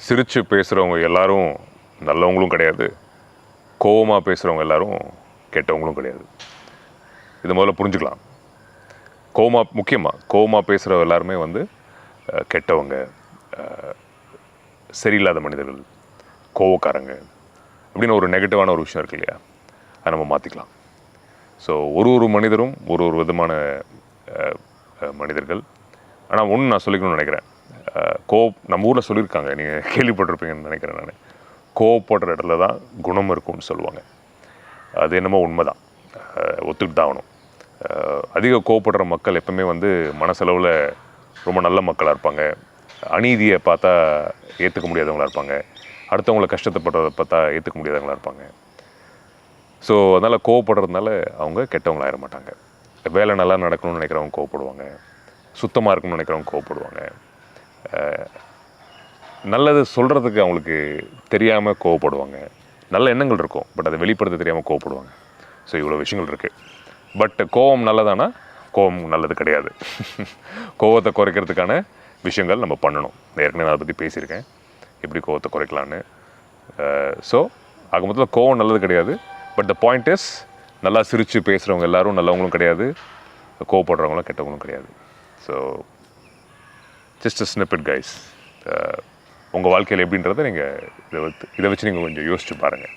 சிரித்து பேசுகிறவங்க எல்லாரும் நல்லவங்களும் கிடையாது, கோவமாக பேசுகிறவங்க எல்லாரும் கெட்டவங்களும் கிடையாது. இது முதல்ல புரிஞ்சுக்கலாம். கோவமாக பேசுகிற எல்லாருமே வந்து கெட்டவங்க, சரியில்லாத மனிதர்கள், கோவக்காரங்க அப்படின்னு ஒரு நெகட்டிவான ஒரு விஷயம் இருக்கு இல்லையா, அதை நம்ம மாற்றிக்கலாம். ஸோ ஒரு மனிதரும் ஒரு விதமான மனிதர்கள். ஆனால் ஒன்று நான் சொல்லிக்கணும்னு நினைக்கிறேன். நம்ம ஊரில் சொல்லியிருக்காங்க, நீங்கள் கேள்விப்பட்டிருப்பீங்கன்னு நினைக்கிறேன். நான் கோவப்படுற இடத்துல தான் குணம் இருக்கும்னு சொல்லுவாங்க. அது என்னமோ உண்மை தான், ஒத்துக்கிட்டு தான் ஆகணும். அதிக கோவப்படுற மக்கள் எப்பவுமே வந்து மனசளவில் ரொம்ப நல்ல மக்களாக இருப்பாங்க. அநீதியை பார்த்தா ஏற்றுக்க முடியாதவங்களாக இருப்பாங்க. அடுத்தவங்களை கஷ்டத்தைப்படுறதை பார்த்தா ஏற்றுக்க முடியாதவங்களாக இருப்பாங்க. ஸோ அதனால் கோவப்படுறதுனால அவங்க கெட்டவங்களாக ஆயிட மாட்டாங்க. வேலை நல்லா நடக்கணும்னு நினைக்கிறவங்க கோவப்படுவாங்க, சுத்தமாக இருக்கணும்னு நினைக்கிறவங்க கோவப்படுவாங்க, நல்லது சொல்கிறதுக்கு அவங்களுக்கு தெரியாமல் கோவப்படுவாங்க. நல்ல எண்ணங்கள் இருக்கும், பட் அதை வெளிப்படுத்த தெரியாமல் கோவப்படுவாங்க. ஸோ இவ்வளோ விஷயங்கள் இருக்குது. பட் கோவம் நல்லதானா? கோவம் நல்லது கிடையாது. கோவத்தை குறைக்கிறதுக்கான விஷயங்கள் நம்ம பண்ணணும். ஏற்கனவே நான் அதை பற்றி பேசியிருக்கேன், எப்படி கோவத்தை குறைக்கலான்னு. ஸோ ஆக மொத்தத்தில் கோவம் நல்லது கிடையாது. பட் த பாயிண்ட் இஸ், நல்லா சிரித்து பேசுகிறவங்க எல்லோரும் நல்லவங்களும் கிடையாது, கோவப்படுறவங்களும் கெட்டவங்களும் கிடையாது. So just a snippet guys. உங்கள் வாழ்க்கையில் எப்படின்றத நீங்கள் இதை வச்சு நீங்கள் கொஞ்சம் யோசிச்சு பாருங்கள்.